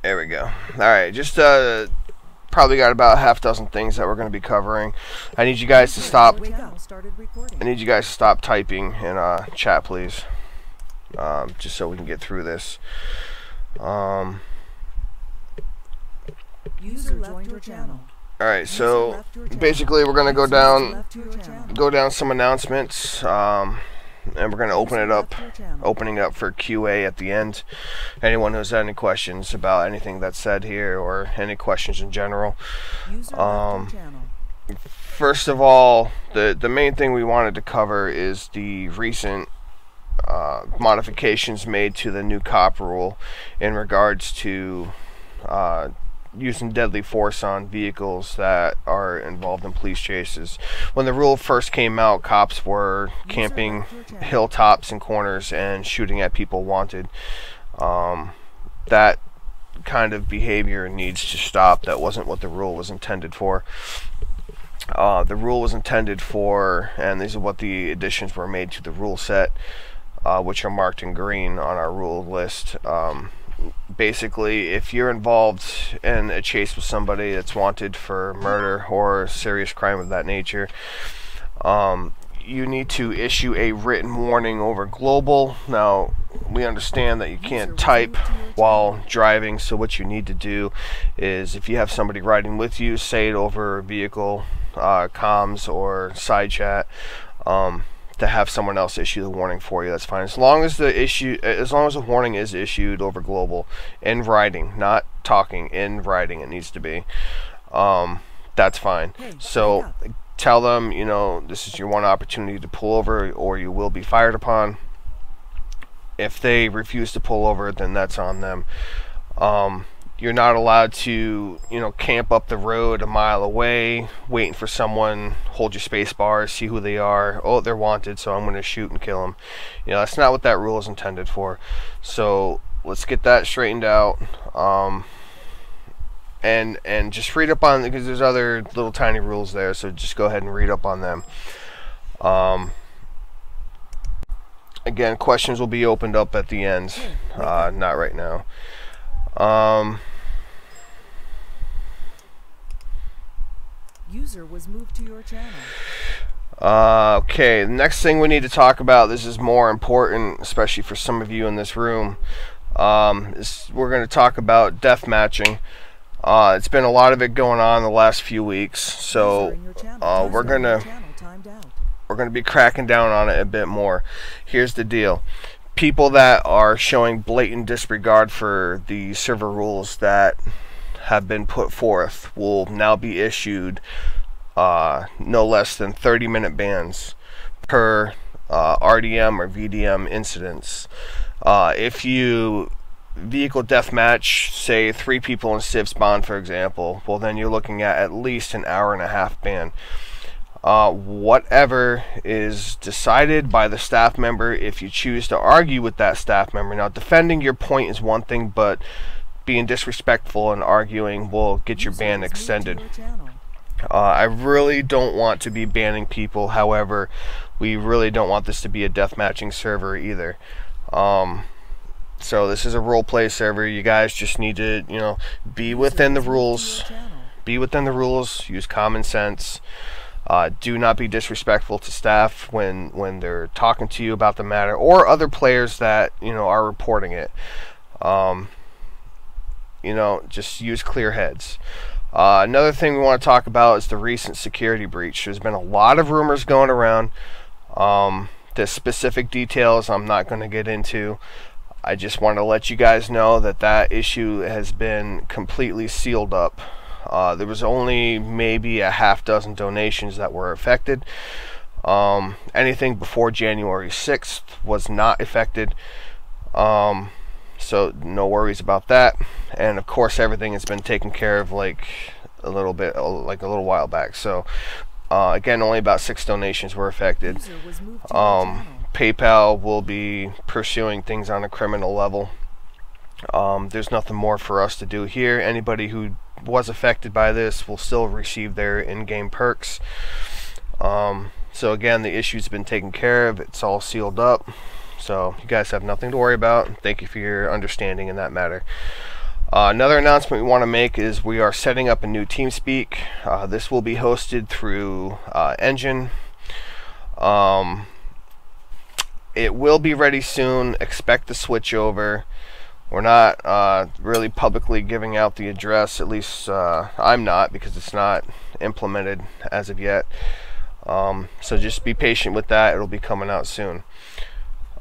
There we go. Alright, just probably got about half a dozen things that we're going to be covering. I need you guys to stop. I need you guys to stop typing in chat, please. Just so we can get through this. User joined your channel. Alright, so basically we're going to go down some announcements. And we're going to opening it up for QA at the end. Anyone who's had any questions about anything that's said here or any questions in general. First of all, the main thing we wanted to cover is the recent modifications made to the new cop rule in regards to using deadly force on vehicles that are involved in police chases. When the rule first came out, cops were camping hilltops and corners and shooting at people wanted. That kind of behavior needs to stop. That wasn't what the rule was intended for. The rule was intended for, and these are what the additions were made to the rule set, which are marked in green on our rule list. Basically, if you're involved in a chase with somebody that's wanted for murder or serious crime of that nature, you need to issue a written warning over global. Now, we understand that you can't type while driving, so what you need to do is, if you have somebody riding with you, say it over vehicle comms or side chat. To have someone else issue the warning for you, that's fine. As long as the warning is issued over global in writing, not talking, in writing, it needs to be. That's fine. So tell them, you know, this is your one opportunity to pull over, or you will be fired upon. If they refuse to pull over, then that's on them. You're not allowed to, you know, camp up the road a mile away, waiting for someone, hold your space bar, see who they are. Oh, they're wanted, so I'm going to shoot and kill them. You know, that's not what that rule is intended for. So let's get that straightened out. And just read up on, because there's other little tiny rules there, so just go ahead and read up on them. Again, questions will be opened up at the end, not right now. User was moved to your channel. Okay, the next thing we need to talk about, this is more important, especially for some of you in this room, we're going to talk about death matching. It's been a lot of it going on the last few weeks, so we're going to be cracking down on it a bit more. Here's the deal. People that are showing blatant disregard for the server rules that have been put forth will now be issued no less than 30-minute bans per RDM or VDM incidents. If you vehicle deathmatch, say 3 people in Civ spawn, for example, well, then you're looking at least an hour-and-a-half ban. Whatever is decided by the staff member, if you choose to argue with that staff member. Now, defending your point is one thing, but being disrespectful and arguing will get your ban extended. I really don't want to be banning people. However, we really don't want this to be a deathmatching server either. So this is a roleplay server. You guys just need to, you know, be within the rules. Be within the rules. Use common sense. Do not be disrespectful to staff when they're talking to you about the matter, or other players that, you know, are reporting it. You know, just use clear heads. Another thing we want to talk about is the recent security breach. There's been a lot of rumors going around. The specific details I'm not going to get into. I just want to let you guys know that that issue has been completely sealed up. There was only maybe a half dozen donations that were affected. Anything before January 6th was not affected. So no worries about that. And of course, everything has been taken care of like a little while back. So again, only about 6 donations were affected. PayPal will be pursuing things on a criminal level. There's nothing more for us to do here. Anybody who was affected by this will still receive their in-game perks. So again, the issue's been taken care of. It's all sealed up. So you guys have nothing to worry about. Thank you for your understanding in that matter. Another announcement we want to make is we are setting up a new TeamSpeak. This will be hosted through Engine. It will be ready soon. Expect the switch over. We're not really publicly giving out the address, at least I'm not, because it's not implemented as of yet. So just be patient with that. It'll be coming out soon.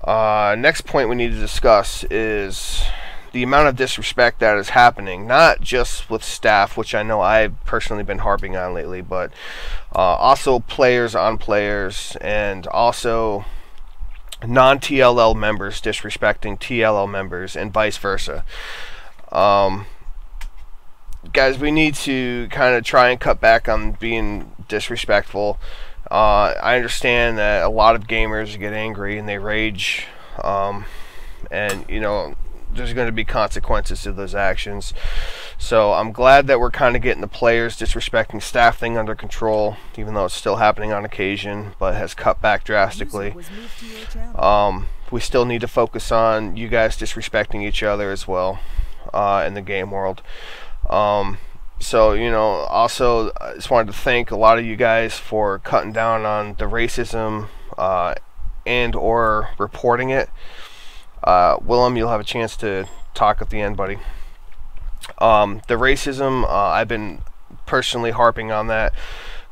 Next point we need to discuss is the amount of disrespect that is happening, not just with staff, which I know I've personally been harping on lately, but also players on players, and also non-TLL members disrespecting TLL members, and vice versa. Guys, we need to kind of try and cut back on being disrespectful. I understand that a lot of gamers get angry and they rage, and you know, there's going to be consequences to those actions. So I'm glad that we're kind of getting the players disrespecting staff thing under control, even though it's still happening on occasion, but has cut back drastically. We still need to focus on you guys disrespecting each other as well in the game world. So, you know, also I just wanted to thank a lot of you guys for cutting down on the racism and or reporting it. Willem, you'll have a chance to talk at the end, buddy. The racism, I've been personally harping on that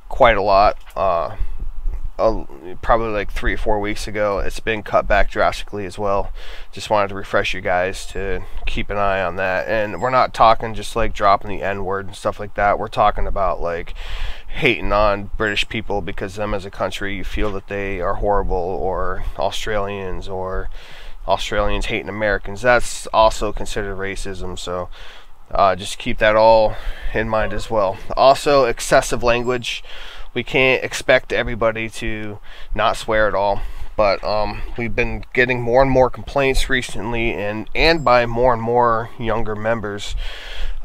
quite a lot. Probably like 3 or 4 weeks ago. It's been cut back drastically as well. Just wanted to refresh you guys to keep an eye on that. And we're not talking just like dropping the N-word and stuff like that. We're talking about like hating on British people because them as a country you feel that they are horrible, or Australians hating Americans. That's also considered racism. So just keep that all in mind as well. Also, excessive language. We can't expect everybody to not swear at all, but we've been getting more and more complaints recently, and by more and more younger members.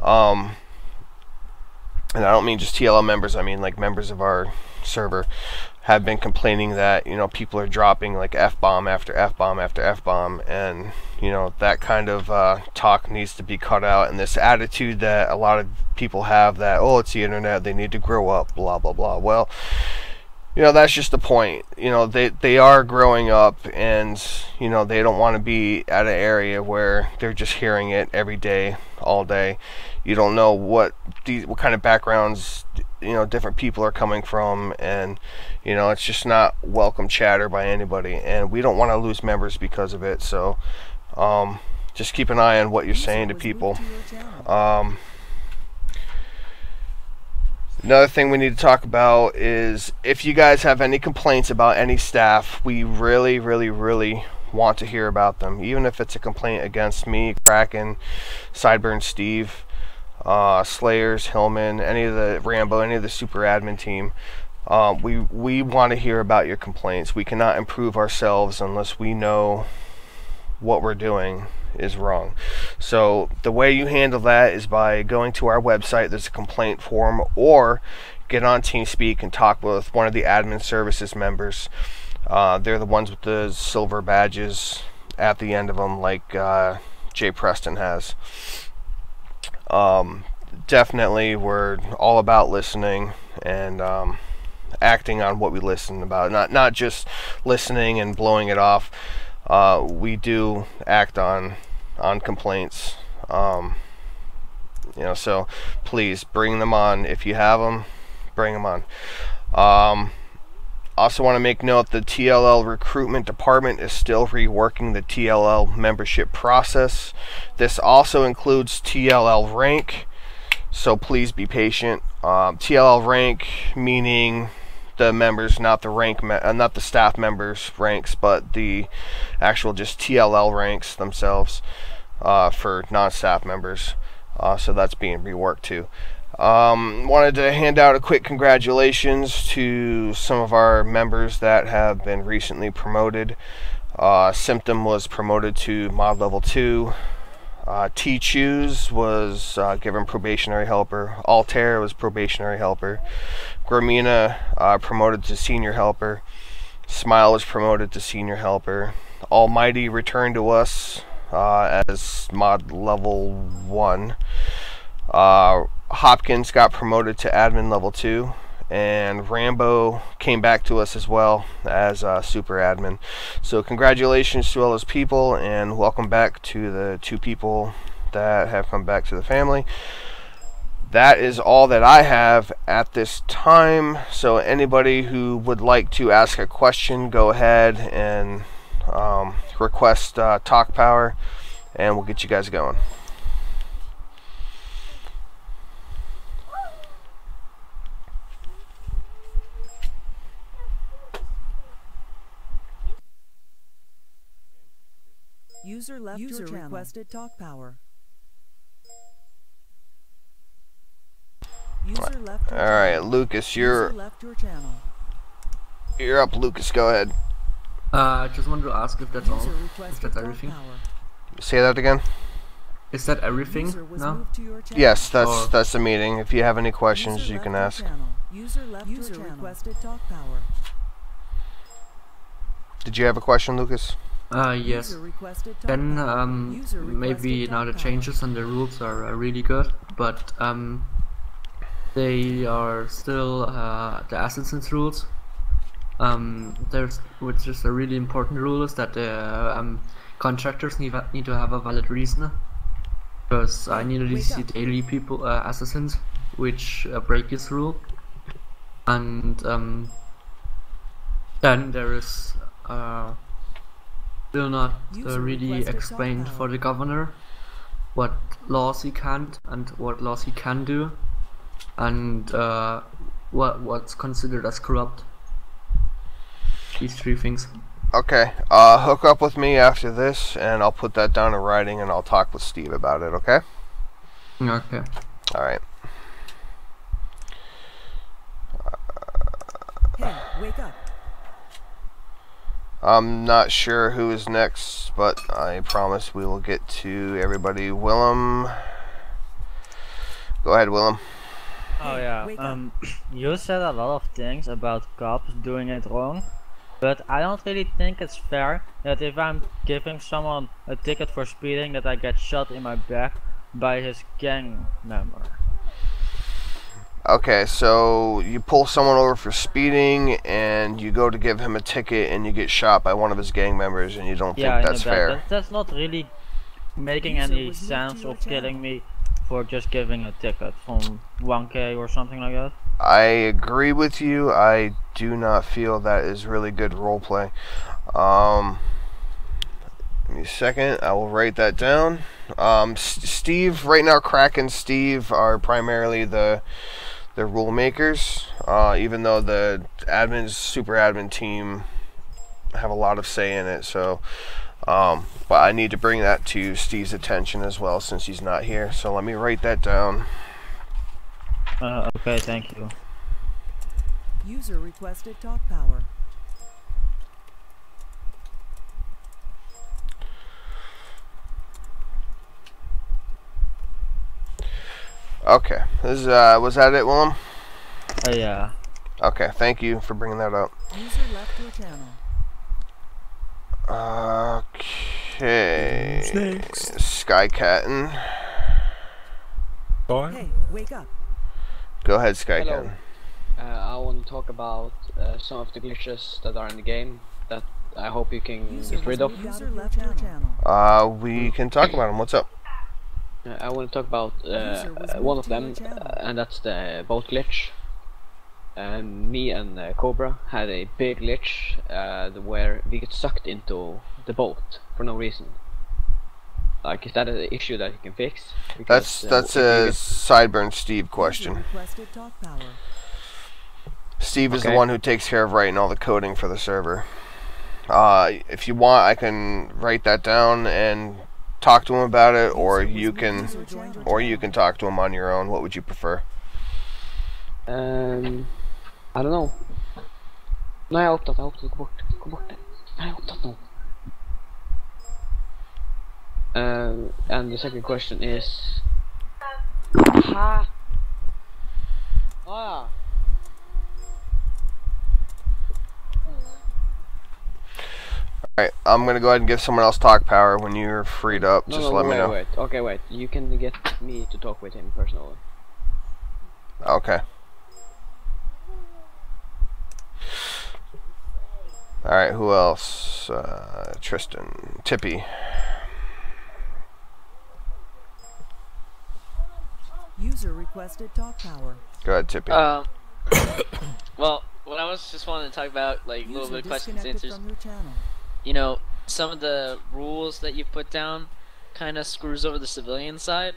And I don't mean just TLL members, I mean like members of our server have been complaining that, you know, people are dropping like F-bomb after F-bomb after F-bomb, and you know, that kind of talk needs to be cut out, and this attitude that a lot of people have that, oh, it's the internet, they need to grow up, blah blah blah. Well, you know, that's just the point. You know, they are growing up, and you know, they don't want to be at an area where they're just hearing it every day, all day. You don't know what kind of backgrounds, you know, different people are coming from, and you know, it's just not welcome chatter by anybody, and we don't want to lose members because of it. So just keep an eye on what you're saying to people. Another thing we need to talk about is if you guys have any complaints about any staff, we really want to hear about them, even if it's a complaint against me, Kraken, Sideburn Steve, Slayers, Hillman, any of the Rambo, any of the super admin team. We want to hear about your complaints. We cannot improve ourselves unless we know what we're doing is wrong. So the way you handle that is by going to our website. There's a complaint form, or get on TeamSpeak and talk with one of the admin services members. They're the ones with the silver badges at the end of them, like Jay Preston has. Definitely, we're all about listening and acting on what we listen about, not just listening and blowing it off. We do act on complaints, you know, so please bring them on. If you have them, bring them on. Also want to make note the TLL recruitment department is still reworking the TLL membership process. This also includes TLL rank, so please be patient. TLL rank meaning the members, not the rank, not the staff members ranks, but the actual just TLL ranks themselves for non-staff members. So that's being reworked too. Wanted to hand out a quick congratulations to some of our members that have been recently promoted. Symptom was promoted to mod level 2. T-Choose was given probationary helper. Altair was probationary helper. Gromina promoted to senior helper. Smile was promoted to senior helper. Almighty returned to us as mod level 1. Hopkins got promoted to admin level 2, and Rambo came back to us as well as super admin. So congratulations to all those people, and welcome back to the 2 people that have come back to the family. That is all that I have at this time. So anybody who would like to ask a question, go ahead and request talk power, and we'll get you guys going. User left your channel. Requested talk power. User left your All right, channel. Lucas, User left your channel. you're up. Lucas, go ahead. I just wanted to ask if that's all. User Is requested that talk everything? power. Say that again. Is that everything User was now? moved to your channel. Yes, Or- that's the meeting. If you have any questions, User you can left your ask. channel. User left your channel. Requested talk power. Did you have a question, Lucas? Yes. User requested talk Then power. User maybe requested now the talk power. changes and the rules are really good, but they are still the assassin's rules. There's which is a really important rule is that contractors need to have a valid reason. Because I nearly see daily people assassins which break this rule, and then there is still not really explained for the governor what laws he can't and what laws he can do, and what's considered as corrupt. These 3 things. Okay. Hook up with me after this, and I'll put that down in writing, and I'll talk with Steve about it. Okay. Okay. All right. Hey, wake up. I'm not sure who is next, but I promise we will get to everybody. Willem. Go ahead, Willem. Oh yeah, you said a lot of things about cops doing it wrong, but I don't really think it's fair that if I'm giving someone a ticket for speeding that I get shot in my back by his gang member. Okay, so you pull someone over for speeding, and you go to give him a ticket, and you get shot by one of his gang members, and you don't Yeah, think in that's the back. fair. That's not really making User any was moved to sense your of channel. killing me for just giving a ticket from 1K or something like that. I agree with you. I do not feel that is really good roleplay. Give me a second. I will write that down. Steve, right now, Crack and Steve are primarily the rule makers, even though the super admin team have a lot of say in it. So, but I need to bring that to Steve's attention as well since he's not here. So let me write that down. Okay, thank you. User requested talk power. Okay, this is, was that it, Willem? Yeah. Okay, thank you for bringing that up. User left your channel. Okay. Who's next? Skycatten. Hey, wake up. Go ahead, Hello. Skycatten. I want to talk about some of the glitches that are in the game that I hope you can User get rid of. User left your channel. We can talk about him. What's up? I want to talk about User was one moved of to your them, channel. and that's the boat glitch. Me and Cobra had a big glitch where we get sucked into the boat for no reason. Like, is that an issue that you can fix? Because, That's if you a get- Sideburn Steve User question. requested talk power. Steve is the Okay. one who takes care of writing all the coding for the server. If you want, I can write that down and talk to him about it, or User was you moved to can, your channel. or you can talk to him on your own. What would you prefer? I don't know. Nå er jeg opptatt, gå bort. Gå bort. Jeg er opptatt nå. And the second question is... Hæ? Ja. Alright, I'm gonna go ahead and give someone else talk power. When you're freed up, just let me know. Wait. Okay, wait. You can get me to talk with him personally. Okay. Alright, who else? Tristan. Tippy. User requested talk power. Go ahead, Tippy. Well, what I was just wanting to talk about, like, a little bit of questions and answers. From your channel. You know, some of the rules that you put down kind of screws over the civilian side.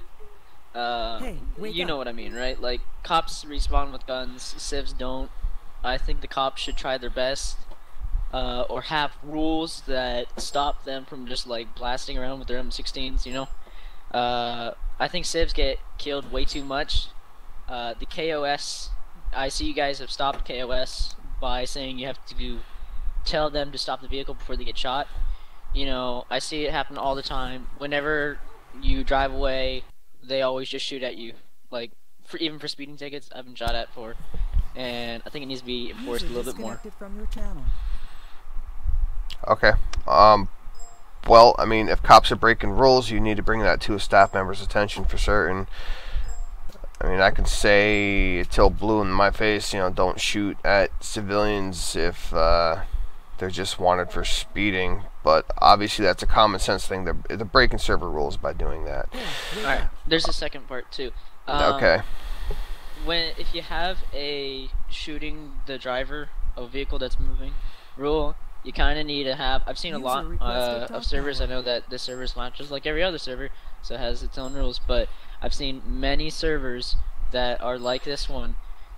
Hey, wake you up. know what I mean, right? Like, cops respawn with guns, civs don't. I think the cops should try their best, or have rules that stop them from just, like, blasting around with their M16s, you know? I think civs get killed way too much. The KOS, I see you guys have stopped KOS by saying you have to tell them to stop the vehicle before they get shot. You know, I see it happen all the time. Whenever you drive away, they always just shoot at you. Like, even for speeding tickets, I've been shot at for. And I think it needs to be enforced a little bit more. From your channel. Okay. Well, I mean, if cops are breaking rules, you need to bring that to a staff member's attention for certain. I mean, I can say till blue in my face, you know, don't shoot at civilians if they're just wanted for speeding. But obviously, that's a common sense thing. They're breaking server rules by doing that. Alright, there's a second part too. Okay. If you have a shooting the driver of a vehicle that's moving rule, you kind of need to have. I've seen a lot of servers. I know that this server is not just like every other server, so it has its own rules. But I've seen many servers that are like this one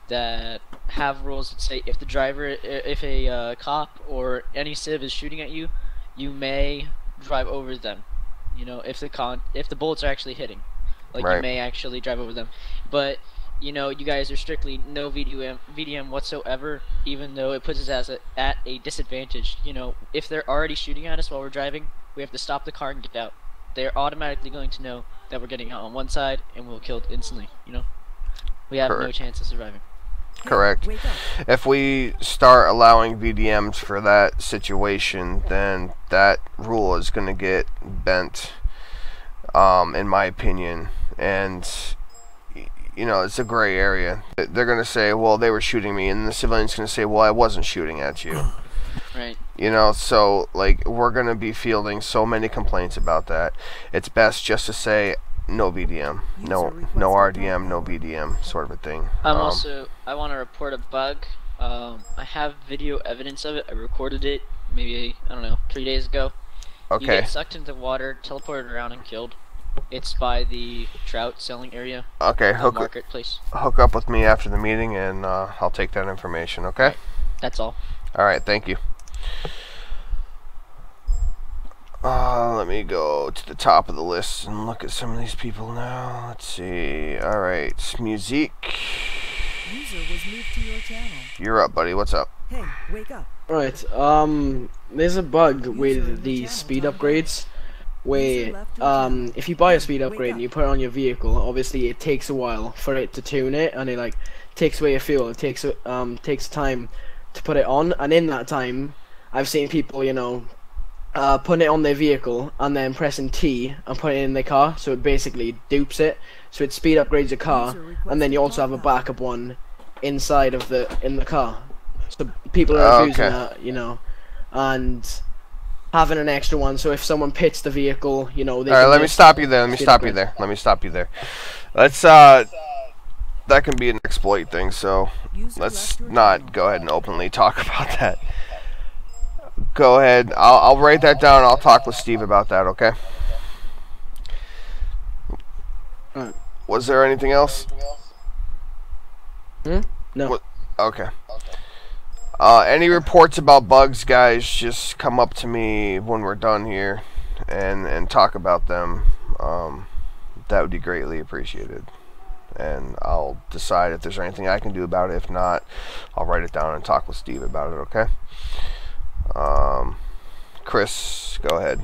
that have rules that say if a cop or any civ is shooting at you, you may drive over them. You know, if the bullets are actually hitting, like Right. you may actually drive over them. But you know, you guys are strictly no VDM whatsoever, even though it puts us at a disadvantage. You know, if they're already shooting at us while we're driving, we have to stop the car and get out. They're automatically going to know that we're getting out on one side and we'll kill instantly, you know? We have no chance of surviving. Correct. If we start allowing VDMs for that situation, then that rule is going to get bent, in my opinion. And you know, it's a gray area. They're going to say, well, they were shooting me, and the civilian's going to say, well, I wasn't shooting at you. Right. You know, so, like, we're going to be fielding so many complaints about that. It's best just to say, no VDM, no RDM, no VDM, sort of a thing. I want to report a bug. I have video evidence of it. I recorded it maybe, I don't know, 3 days ago. Okay. You get sucked into water, teleported around, and killed. It's by the trout selling area. Okay, marketplace. Hook up with me after the meeting, and I'll take that information. Okay. Right. That's all. All right. Thank you. Let me go to the top of the list and look at some of these people now. Let's see. All right, Musique. User was moved to your channel. You're up, buddy. What's up? Hey, wake up. Right. There's a bug with the speed upgrades. Where if you buy a speed upgrade and you put it on your vehicle, obviously it takes a while for it to tune it, and it like takes away your fuel. It takes time to put it on, and in that time, I've seen people, you know, putting it on their vehicle and then pressing T and putting it in their car, so it basically dupes it. So it speed upgrades your car, and then you also have a backup one inside of in the car. So people are abusing that, you know, and having an extra one, so if someone pits the vehicle, you know, they Alright, let me stop you there. Let me stop you there. Let's that can be an exploit thing, so let's not go ahead and openly talk about that. Go ahead. I'll write that down. I'll talk with Steve about that, okay? Was there anything else? No. Okay. Any reports about bugs, guys, just come up to me when we're done here and talk about them. That would be greatly appreciated. And I'll decide if there's anything I can do about it. If not, I'll write it down and talk with Steve about it, okay? Chris, go ahead.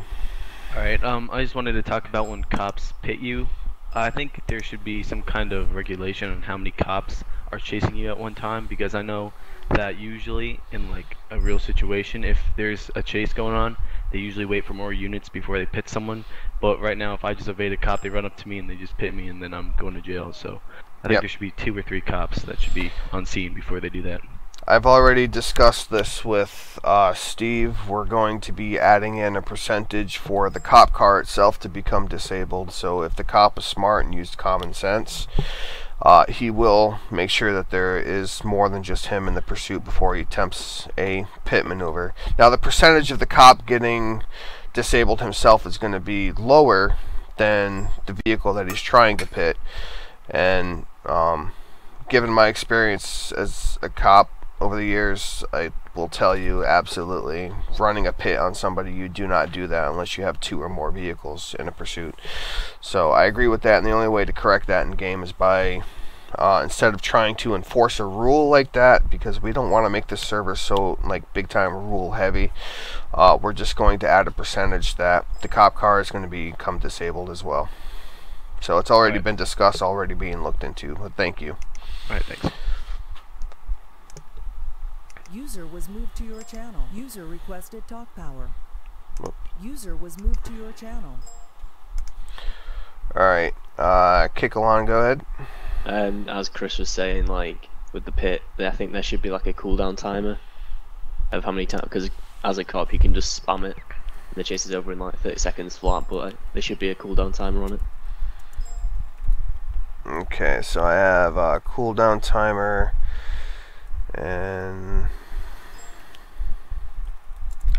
Alright, I just wanted to talk about when cops pit you. I think there should be some kind of regulation on how many cops are chasing you at one time, because I know that usually in like a real situation, if there's a chase going on, they usually wait for more units before they pit someone. But right now, if I just evade a cop, they run up to me and they just pit me, and then I'm going to jail. So I think there should be 2 or 3 cops that should be on scene before they do that. I've already discussed this with Steve. We're going to be adding in a percentage for the cop car itself to become disabled. So if the cop is smart and used common sense, he will make sure that there is more than just him in the pursuit before he attempts a pit maneuver. Now, the percentage of the cop getting disabled himself is going to be lower than the vehicle that he's trying to pit. And given my experience as a cop over the years, I will tell you absolutely, running a pit on somebody, you do not do that unless you have 2 or more vehicles in a pursuit. So I agree with that, and the only way to correct that in game is by instead of trying to enforce a rule like that, because we don't want to make this server so like big time rule heavy, we're just going to add a percentage that the cop car is going to become disabled as well. So it's already been discussed, already being looked into, but thank you. Alright, thanks. User was moved to your channel. User requested talk power. User was moved to your channel. Alright, Kickalon, go ahead. As Chris was saying, like with the pit, I think there should be like a cooldown timer of how many times, because as a cop you can just spam it and the chase is over in like 30 seconds flat, but there should be a cooldown timer on it. Okay, so I have a cooldown timer and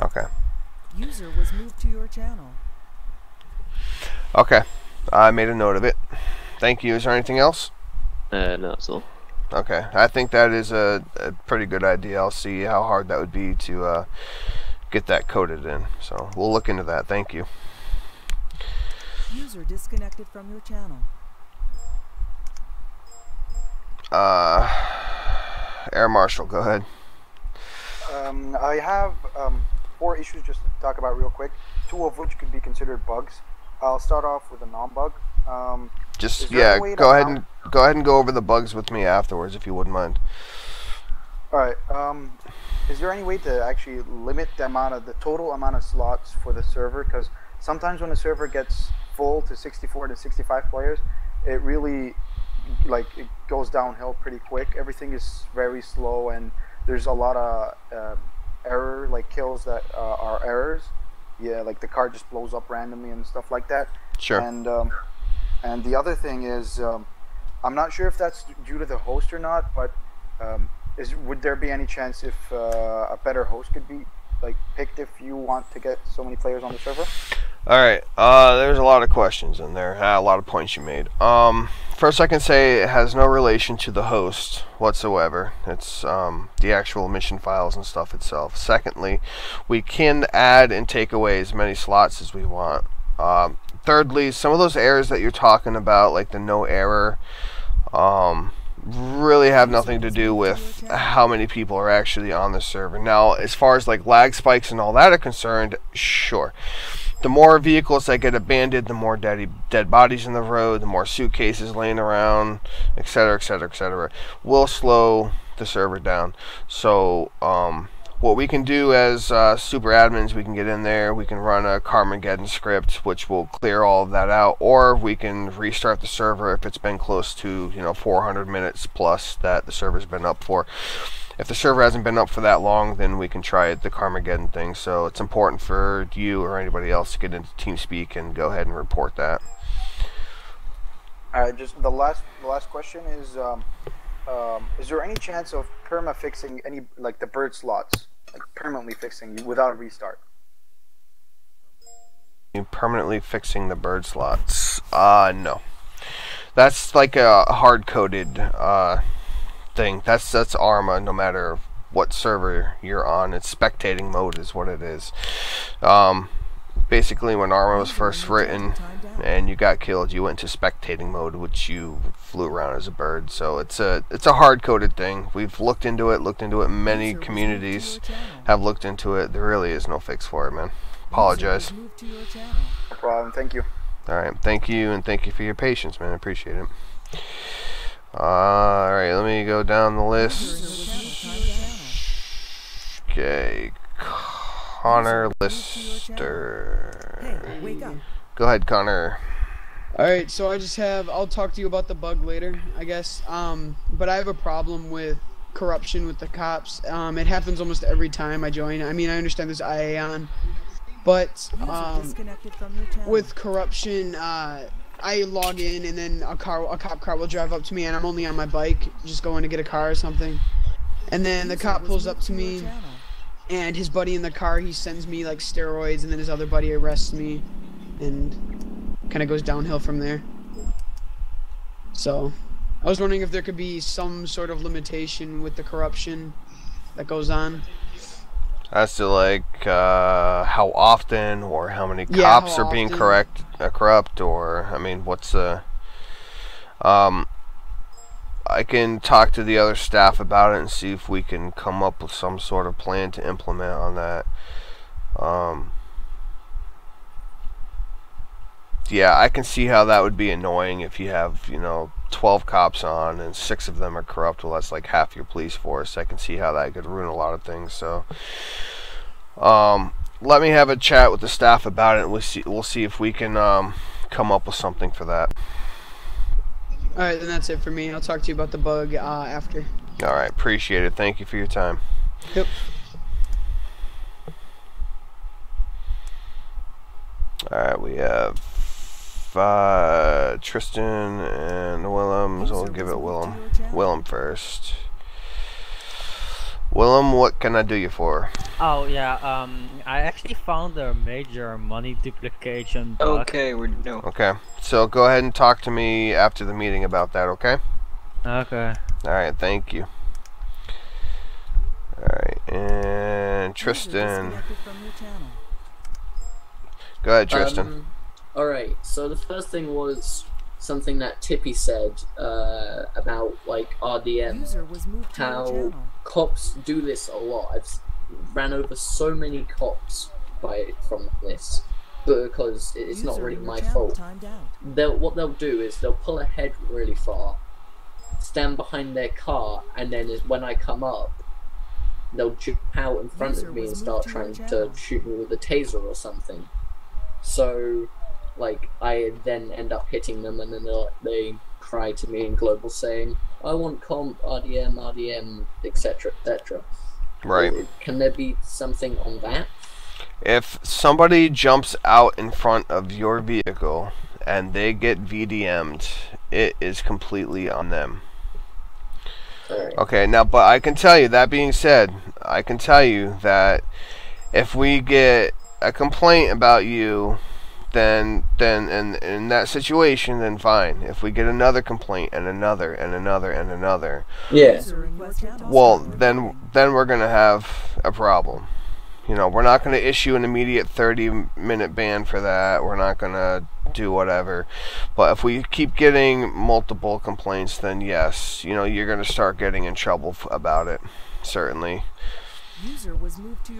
okay. User was moved to your channel. Okay, I made a note of it. Thank you. Is there anything else? No, that's all. Okay, I think that is a pretty good idea. I'll see how hard that would be to get that coded in. So we'll look into that. Thank you. User disconnected from your channel. Air Marshal, go ahead. I have 4 issues just to talk about real quick, 2 of which could be considered bugs. I'll start off with a non-bug. Just go ahead and go over the bugs with me afterwards, if you wouldn't mind. All right. Is there any way to actually limit the total amount of slots for the server? Because sometimes when a server gets full to 64 to 65 players, it really it goes downhill pretty quick. Everything is very slow, and there's a lot of error, like kills that are errors. Yeah, like the car just blows up randomly and stuff like that. Sure. And the other thing is, I'm not sure if that's due to the host or not, but would there be any chance if a better host could be picked if you want to get so many players on the server? All right. There's a lot of questions in there. A lot of points you made. First, I can say it has no relation to the host whatsoever. It's the actual mission files and stuff itself. Secondly, we can add and take away as many slots as we want. Thirdly, some of those errors that you're talking about, like the no error, really have nothing to do with how many people are actually on the server. Now, as far as lag spikes and all that are concerned, sure. The more vehicles that get abandoned, the more dead bodies in the road, the more suitcases laying around, etc., etc., etc., will slow the server down. So, what we can do as super admins, we can get in there, we can run a Carmageddon script, which will clear all of that out, or we can restart the server if it's been close to 400 minutes plus that the server's been up for. If the server hasn't been up for that long, then we can try the Carmageddon thing. So it's important for you or anybody else to get into TeamSpeak and go ahead and report that. Just the last question is there any chance of perma fixing any the bird slots, permanently fixing without a restart? Permanently fixing the bird slots? No. That's like a hard-coded thing. That's Arma, no matter what server you're on. It's spectating mode is what it is. Basically, when Arma was first written and you got killed, you went to spectating mode, which you flew around as a bird. So it's a hard-coded thing. We've looked into it. Many communities have looked into it. There really is no fix for it, man. Apologize. No problem. Thank you. All right. Thank you, and thank you for your patience, man. I appreciate it. Alright, let me go down the list. Okay. Connor Lister. Hey, wake up. Go ahead, Connor. Alright, so I'll talk to you about the bug later, I guess. But I have a problem with corruption with the cops. It happens almost every time I join. I mean, I understand there's IA on, but with corruption, I log in and then a cop car will drive up to me and I'm only on my bike, just going to get a car or something. And then the cop pulls up to me and his buddy in the car, he sends me like steroids, and then his other buddy arrests me and kind of goes downhill from there. So I was wondering if there could be some sort of limitation with the corruption that goes on. As to like how often or how many cops are being corrupt, or I mean, what's the I can talk to the other staff about it and see if we can come up with some sort of plan to implement on that. Yeah, I can see how that would be annoying if you have, 12 cops on and 6 of them are corrupt. Well, that's like half your police force. I can see how that could ruin a lot of things. So, let me have a chat with the staff about it, and we'll see if we can come up with something for that. Alright, then that's it for me. I'll talk to you about the bug after. Alright, appreciate it. Thank you for your time. Yep. Alright, we have Tristan and Willem, so we'll give it Willem first. Willem, what can I do you for? Oh yeah, I actually found a major money duplication bug. Okay, Okay, so go ahead and talk to me after the meeting about that, okay? Okay. Alright, thank you. Alright, and Tristan. Go ahead, Tristan. Alright, so the first thing was something that Tippy said about like RDM, how cops do this a lot. I've ran over so many cops from this because it's not really my fault. What they'll do is they'll pull ahead really far, stand behind their car, and then when I come up, they'll jump out in front of me and start trying to shoot me with a taser or something. So, like, I then end up hitting them, and then they cry to me in global saying, I want comp, RDM, etc., etc. Right. Can there be something on that? If somebody jumps out in front of your vehicle and they get VDM'd, it is completely on them. Right. Okay, now, but I can tell you, that being said, I can tell you that if we get a complaint about you, then in that situation, then fine. If we get another complaint and another and another and another, yeah, well, then we're gonna have a problem. We're not gonna issue an immediate 30-minute ban for that. We're not gonna do whatever. But if we keep getting multiple complaints, then yes, you're gonna start getting in trouble about it. Certainly.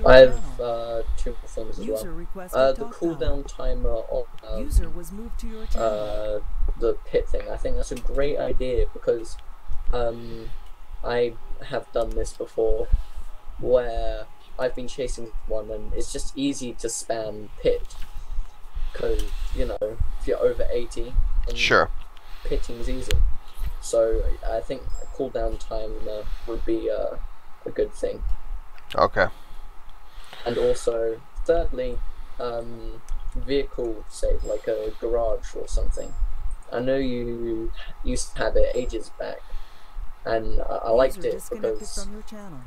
I have two more things as well. The cooldown timer on the pit thing. I think that's a great idea because I have done this before where I've been chasing one and it's just easy to spam pit because, if you're over 80, sure, pitting's easy. So I think a cooldown timer would be a good thing. Okay. And also, thirdly, vehicle save, like a garage or something. I know you used to have it ages back, and I liked it because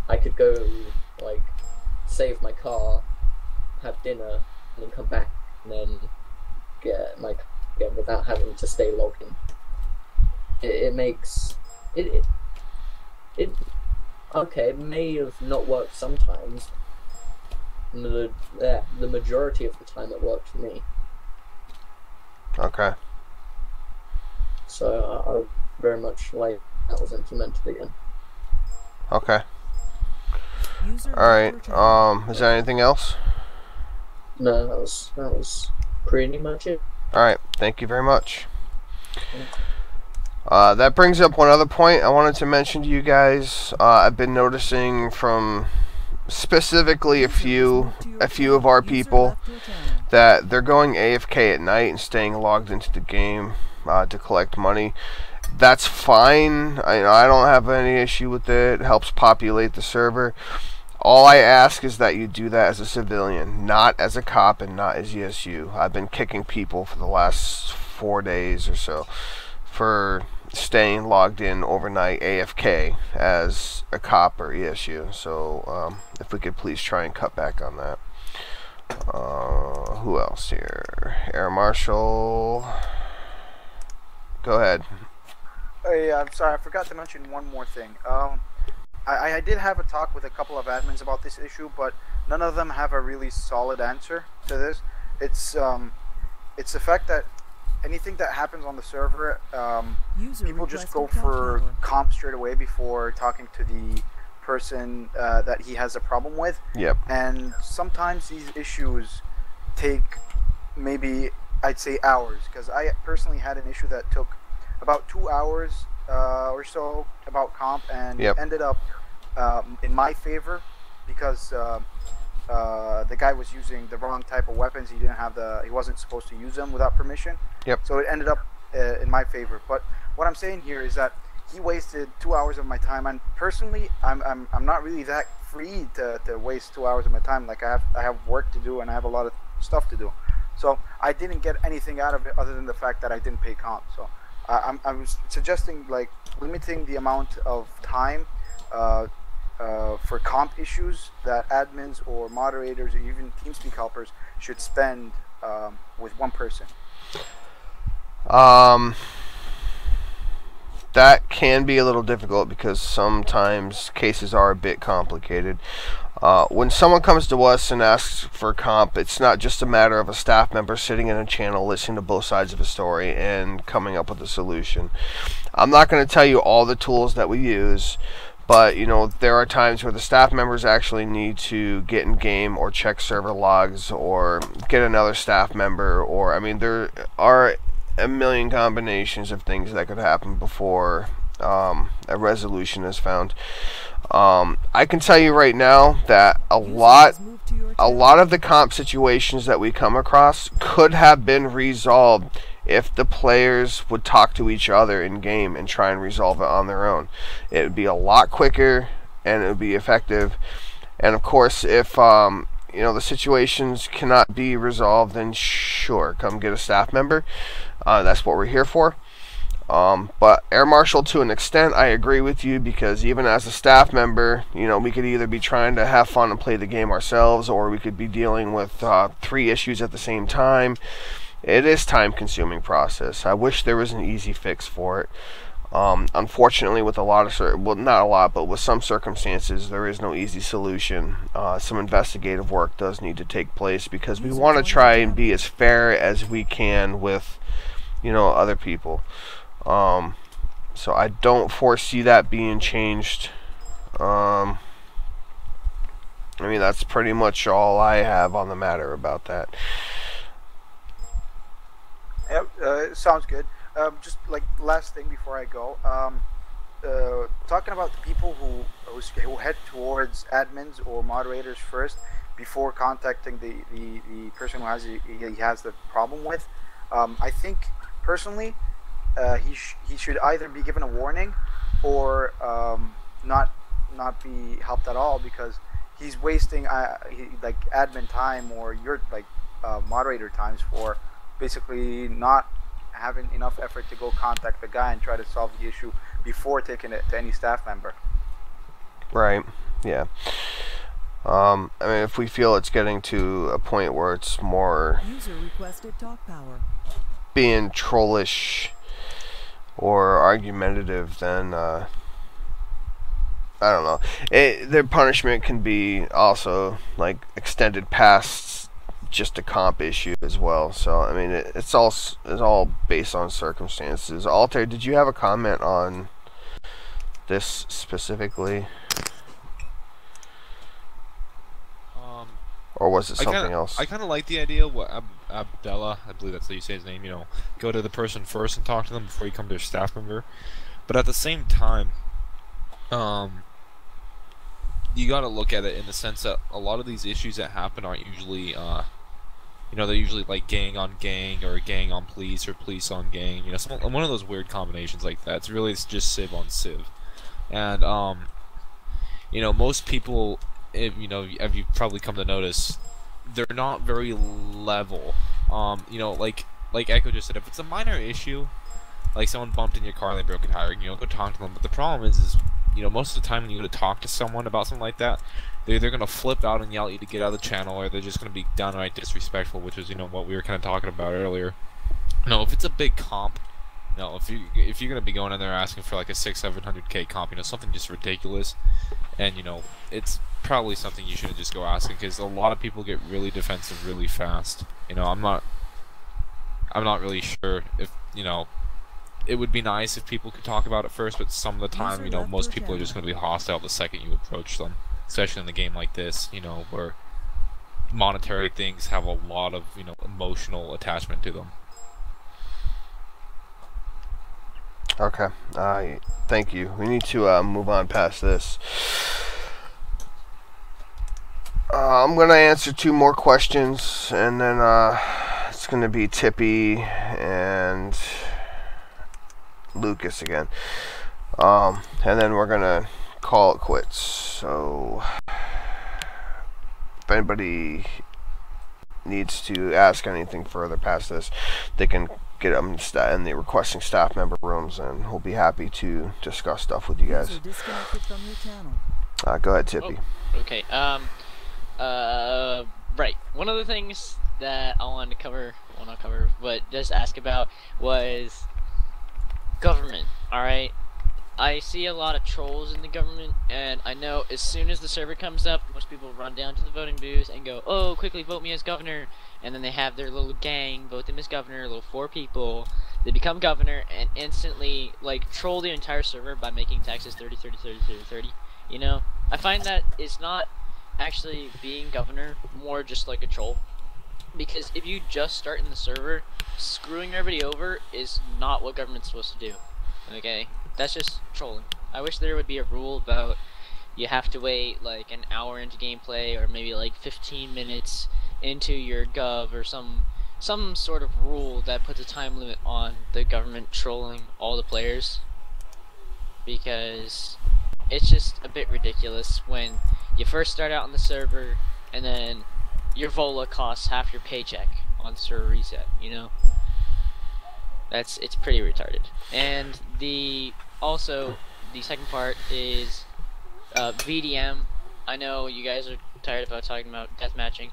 I could go, like, save my car, have dinner, and then come back, and then get my car again without having to stay logged in. It makes... Okay, it may have not worked sometimes. The majority of the time it worked for me. Okay. So I would very much like that was implemented again. Okay. Alright, is there anything else? No, that was pretty much it. Alright, thank you very much. That brings up one other point I wanted to mention to you guys. I've been noticing from specifically a few of our people that they're going AFK at night and staying logged into the game to collect money. That's fine. I don't have any issue with it. It helps populate the server. All I ask is that you do that as a civilian, not as a cop and not as ESU. I've been kicking people for the last 4 days or so for staying logged in overnight AFK as a cop or ESU. So if we could please try and cut back on that. Who else here? Air Marshal. Go ahead. Hey, I'm sorry, I forgot to mention one more thing. I did have a talk with a couple of admins about this issue, but none of them have a really solid answer to this. It's the fact that anything that happens on the server, people just go for comp straight away before talking to the person that he has a problem with. Yep. And sometimes these issues take maybe, I'd say, hours, because I personally had an issue that took about 2 hours or so about comp, and Yep. ended up in my favor because the guy was using the wrong type of weapons. He wasn't supposed to use them without permission. Yep. So it ended up in my favor. But what I'm saying here is that he wasted 2 hours of my time, and personally, I'm not really that free to waste 2 hours of my time. Like I have work to do and I have a lot of stuff to do. So I didn't get anything out of it other than the fact that I didn't pay comp. So I'm suggesting like limiting the amount of time for comp issues that admins or moderators or even TeamSpeak helpers should spend with one person. That can be a little difficult because sometimes cases are a bit complicated. When someone comes to us and asks for comp, it's not just a matter of a staff member sitting in a channel listening to both sides of a story and coming up with a solution. I'm not going to tell you all the tools that we use, but there are times where the staff members actually need to get in game or check server logs or get another staff member, or there are a million combinations of things that could happen before a resolution is found. I can tell you right now that a lot of the comp situations that we come across could have been resolved if the players would talk to each other in game and try and resolve it on their own. It would be a lot quicker and it would be effective. And of course, if the situations cannot be resolved, then sure, come get a staff member. That's what we're here for. But Air Marshal, to an extent, I agree with you, because even as a staff member, we could either be trying to have fun and play the game ourselves, or we could be dealing with 3 issues at the same time. It is time-consuming process. I wish there was an easy fix for it. Unfortunately, with a lot of not a lot, but with some circumstances, there is no easy solution. Some investigative work does need to take place because we want to try and be as fair as we can with other people. So I don't foresee that being changed. That's pretty much all I have on the matter about that. Yep, sounds good. Just like last thing before I go, talking about the people who head towards admins or moderators first before contacting the person who he has the problem with. I think personally, he should either be given a warning or not be helped at all, because he's wasting like admin time or your moderator times for basically not having enough effort to go contact the guy and try to solve the issue before taking it to any staff member. Right. Yeah. If we feel it's getting to a point where it's more User requested talk power. being trollish or argumentative, then I don't know. Their punishment can be also like extended past just a comp issue as well. So it's all based on circumstances. Altair, did you have a comment on this specifically, or was it something else? I kind of like the idea what Abdallah, I believe that's how you say his name, go to the person first and talk to them before you come to a staff member. But at the same time, you got to look at it in the sense that a lot of these issues that happen aren't usually they're usually like gang on gang or gang on police or police on gang. One of those weird combinations like that. It's just civ on civ, and most people, if you've probably come to notice, they're not very level. Like Echo just said, if it's a minor issue, like someone bumped in your car and they broke a tire, go talk to them. But the problem is most of the time when you go to talk to someone about something like that, they're either gonna flip out and yell at you to get out of the channel, or they're just gonna be downright disrespectful, which is what we were kind of talking about earlier. If it's a big comp, if you're gonna be going in there asking for like a 600-700K comp, something just ridiculous, and it's probably something you shouldn't just go asking, because a lot of people get really defensive really fast. I'm not really sure if it would be nice if people could talk about it first, but some of the time, most people are just going to be hostile the second you approach them, especially in a game like this, where monetary things have a lot of, emotional attachment to them. Okay, thank you. We need to move on past this. I'm going to answer 2 more questions, and then it's going to be Tippy and Lucas again, and then we're gonna call it quits. So if anybody needs to ask anything further past this, they can get them in the requesting staff member rooms, and we'll be happy to discuss stuff with you guys. Go ahead, Tippy. Oh, okay. Right. One of the things that I wanted to cover, well, not cover, but just ask about was government. Alright, I see a lot of trolls in the government, and I know as soon as the server comes up, most people run down to the voting booth and go, oh, quickly vote me as governor, and then they have their little gang vote them as governor, little 4 people, they become governor, and instantly, like, troll the entire server by making taxes 30, 30, 30, 30, 30, I find that it's not actually being governor, more just like a troll. Because if you just start in the server, screwing everybody over is not what government's supposed to do. Okay? That's just trolling. I wish there would be a rule about you have to wait like an hour into gameplay, or maybe like 15 minutes into your gov, or some sort of rule that puts a time limit on the government trolling all the players. Because it's just a bit ridiculous when you first start out on the server and then your Vola costs half your paycheck on server reset, it's pretty retarded. And the second part is VDM. I know you guys are tired about talking about deathmatching,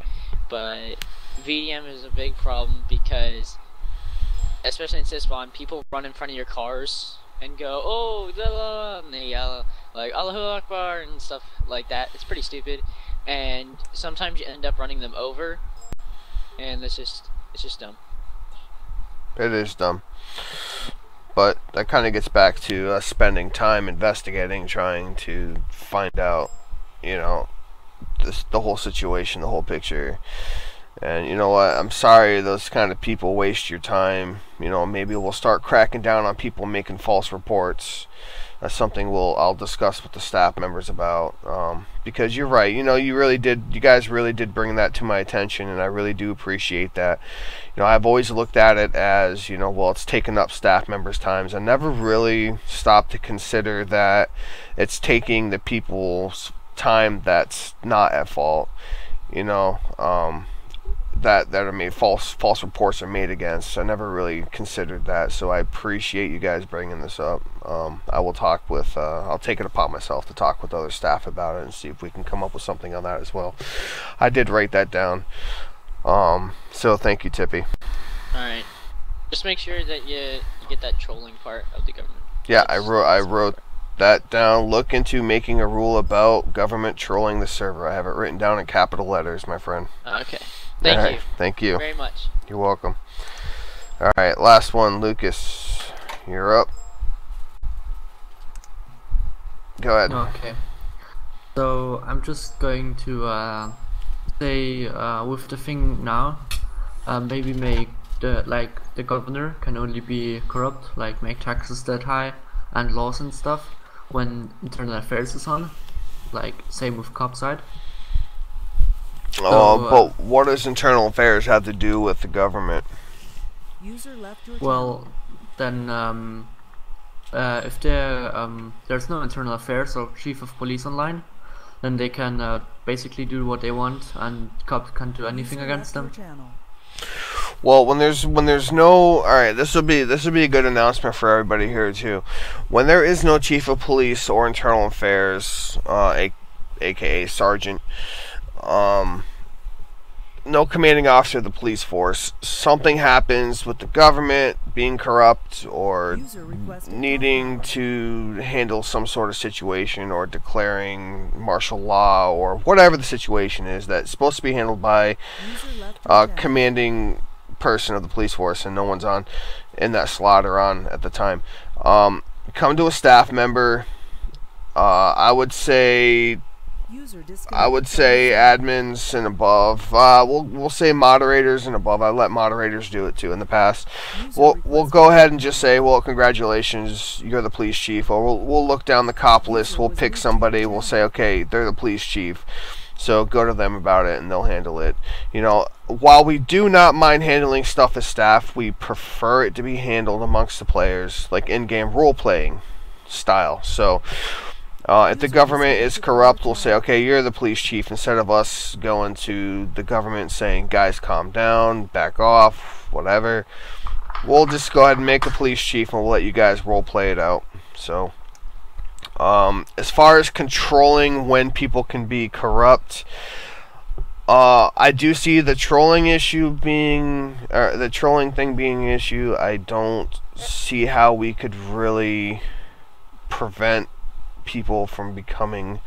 but VDM is a big problem because, especially in Syspawn, people run in front of your cars and go, oh, la la, and they yell like Allahu Akbar and stuff like that. It's pretty stupid, and sometimes you end up running them over, and it's just dumb. It is dumb, but that kind of gets back to us spending time investigating, trying to find out, the whole situation, the whole picture. And you know what, I'm sorry those kind of people waste your time. Maybe we'll start cracking down on people making false reports. That's something I'll discuss with the staff members about, because you're right, you guys really did bring that to my attention, and I really do appreciate that. I've always looked at it as, well, it's taking up staff members' times. I never really stopped to consider that it's taking the people's time that's not at fault, that are made, false reports are made against. I never really considered that, so I appreciate you guys bringing this up. I will talk with I'll take it upon myself to talk with other staff about it and see if we can come up with something on that as well. I did write that down, so thank you, Tippy. Alright, just make sure that you get that trolling part of the government. Yeah, I wrote that down. Look into making a rule about government trolling the server. I have it written down in capital letters, my friend. Okay. Thank you. Thank you very much. You're welcome. Alright, last one, Lucas. You're up. Go ahead. Okay. So I'm just going to say with the thing now, maybe make the governor can only be corrupt, like make taxes that high and laws and stuff when internal affairs is on. like same with cop side. But what does internal affairs have to do with the government? User left your well, then if there's no internal affairs or chief of police online, then they can basically do what they want, and cops can't do anything against them. Well, when there's no, all right, this will be a good announcement for everybody here too. When there is no chief of police or internal affairs, aka sergeant, no commanding officer of the police force, something happens with the government being corrupt or needing to handle some sort of situation or declaring martial law or whatever the situation is that's supposed to be handled by commanding person of the police force, and no one's on in that slot or on at the time. Come to a staff member. I would say admins and above. We'll say moderators and above. I let moderators do it too in the past. We'll go ahead and just say, well, congratulations, you're the police chief. Or we'll look down the cop list. We'll pick somebody. We'll say, okay, they're the police chief. So go to them about it and they'll handle it. You know, while we do not mind handling stuff as staff, we prefer it to be handled amongst the players, like in-game role-playing style. So if the government is corrupt, we'll say, okay, you're the police chief, instead of us going to the government saying, guys, calm down, back off, whatever. We'll just go ahead and make a police chief and we'll let you guys role play it out. So as far as controlling when people can be corrupt, I do see the trolling issue being, the trolling thing being an issue. I don't see how we could really prevent people from becoming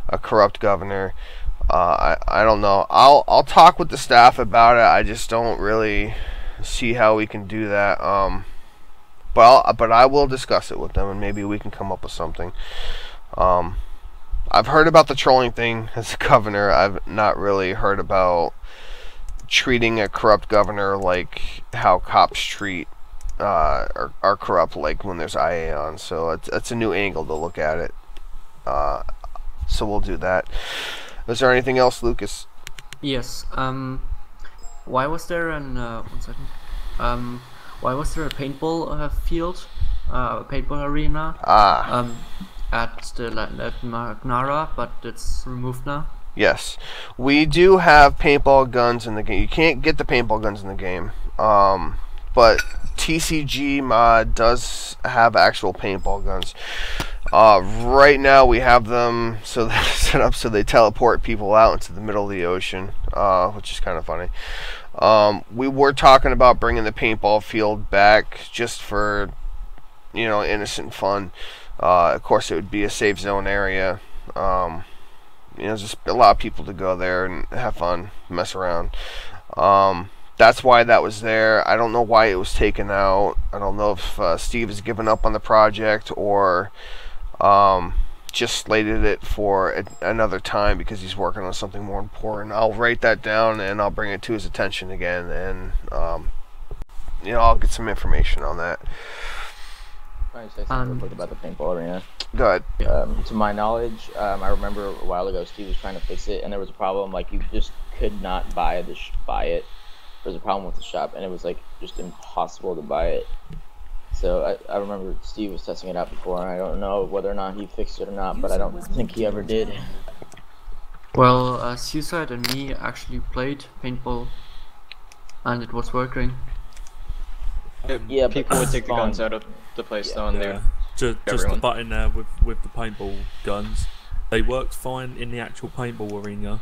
a corrupt governor. I don't know. I'll talk with the staff about it. I just don't really see how we can do that. But I will discuss it with them, and maybe we can come up with something. I've heard about the trolling thing as a governor. I've not really heard about treating a corrupt governor like how cops treat are corrupt, like when there's IA on. So it's a new angle to look at it. So we'll do that. Is there anything else, Lucas? Yes. Why was there an one second? Why was there a paintball field, paintball arena? At the Magnara, but it's removed now. Yes, we do have paintball guns in the game. You can't get the paintball guns in the game, but TCG mod does have actual paintball guns. Right now we have them so they're set up so they teleport people out into the middle of the ocean, which is kind of funny. We were talking about bringing the paintball field back just for, you know, innocent fun. Of course, it would be a safe zone area. You know, just allow people to go there and have fun, mess around. That's why that was there. I don't know why it was taken out. I don't know if Steve has given up on the project or just slated it for another time because he's working on something more important. I'll write that down and I'll bring it to his attention again, and you know, I'll get some information on that. Can I say something real quick about the paintball arena? Go ahead. To my knowledge, I remember a while ago Steve was trying to fix it, and there was a problem. Like, you just could not buy it. There was a problem with the shop, and it was like just impossible to buy it. So I remember Steve was testing it out before, and I don't know whether or not he fixed it or not, but I don't think he ever did. Well, Suicide and me actually played paintball, and it was working. Yeah, people would take the guns out of the place though, and they just the button there with the paintball guns. They worked fine in the actual paintball arena,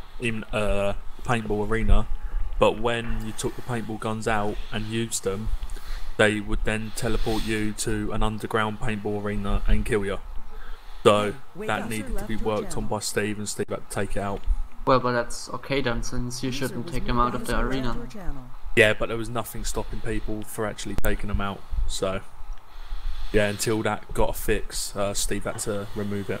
but when you took the paintball guns out and used them, they would then teleport you to an underground paintball arena and kill you. So that needed to be worked on by Steve, and Steve had to take it out. Well, but that's okay then, since you shouldn't take them out of the arena. Yeah, but there was nothing stopping people for actually taking them out. So yeah, until that got a fix, Steve had to remove it.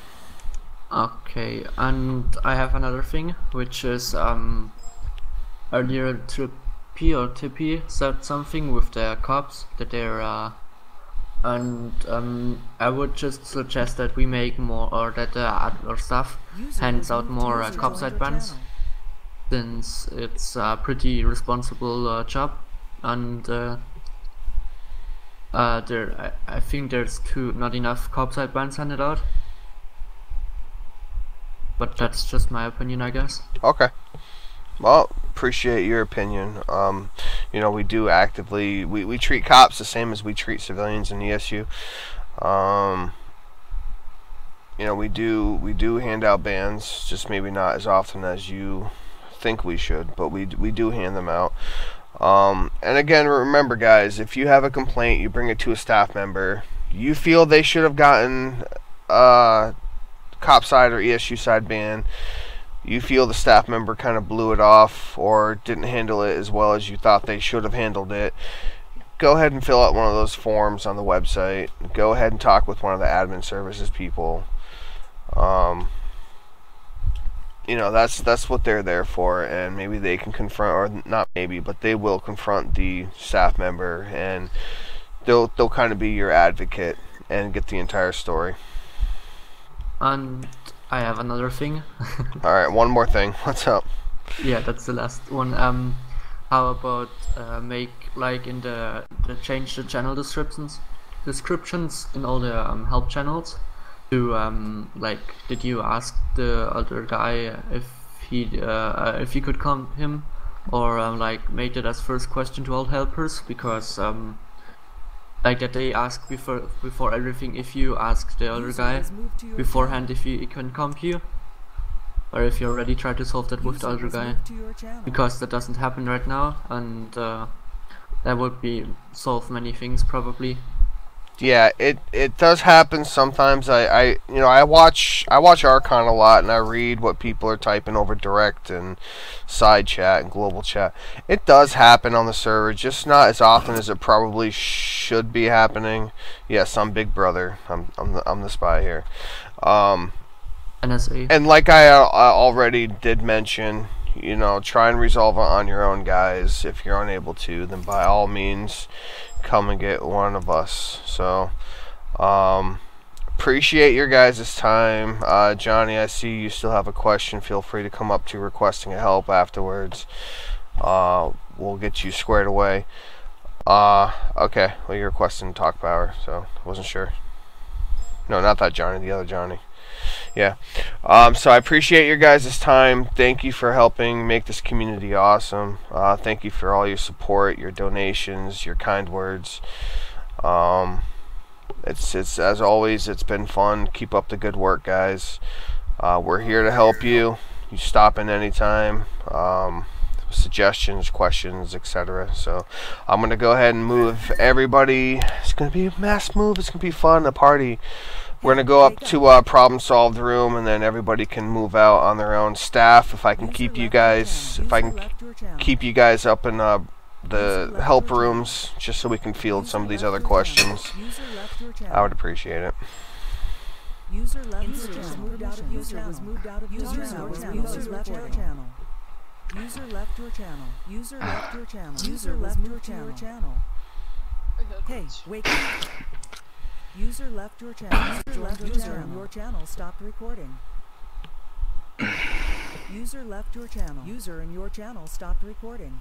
Okay, and I have another thing, which is earlier Trippy or Tippy said something with the cops that they're And I would just suggest that we make more, or that our staff hands out more cop side bans, since it's a pretty responsible job, and I think there's not enough cop side bans handed out. But that's just my opinion, I guess. Okay. Well, appreciate your opinion. You know, we do actively we treat cops the same as we treat civilians in ESU. You know, we do hand out bans, just maybe not as often as you think we should, but we do hand them out. And again, remember, guys, if you have a complaint, you bring it to a staff member. You feel they should have gotten cop side or ESU side ban, you feel the staff member kind of blew it off or didn't handle it as well as you thought they should have handled it, go ahead and fill out one of those forms on the website. Go ahead and talk with one of the admin services people. You know, that's what they're there for, and maybe they can confront, or not maybe, but they will confront the staff member, and they'll kind of be your advocate and get the entire story. And I have another thing. Alright, one more thing. What's up? Yeah, that's the last one. How about make, like, in the change the channel descriptions in all the help channels to like, did you ask the other guy if he could come him, or like make it as first question to all helpers, because like that they ask before everything if you ask the other guy beforehand if he can come here, or if you already try to solve that with the other guy, because that doesn't happen right now, and that would be solve many things probably. Yeah, it does happen sometimes. I watch Archon a lot, and I read what people are typing over direct and side chat and global chat. It does happen on the server, just not as often as it probably should be happening. Yes, I'm Big Brother. I'm the spy here. NSA. And like I already did mention, you know, try and resolve it on your own, guys. If you're unable to, then by all means, come and get one of us. So appreciate your guys' time. Johnny, I see you still have a question. Feel free to come up to requesting a help afterwards. We'll get you squared away. Okay, well, you're requesting talk power, so I wasn't sure. No, not that Johnny, the other Johnny. Yeah. So I appreciate your guys' time. Thank you for helping make this community awesome. Thank you for all your support, your donations, your kind words. It's as always, it's been fun. Keep up the good work, guys. We're here to help you. You stop in anytime. Suggestions, questions, etc. So I'm gonna go ahead and move everybody. It's gonna be a mass move. It's gonna be fun, a party. We're going to go up to problem solved room, and then everybody can move out on their own. Staff, if I can keep you guys, up in the help rooms, just so we can field some of these other questions, I would appreciate it. User left your channel. User was moved out of your channel. User left your channel. User left your channel. User left your channel. User left your channel. Hey, wake up. User left your channel. User in your channel stopped recording. User left your channel. User in your channel stopped recording.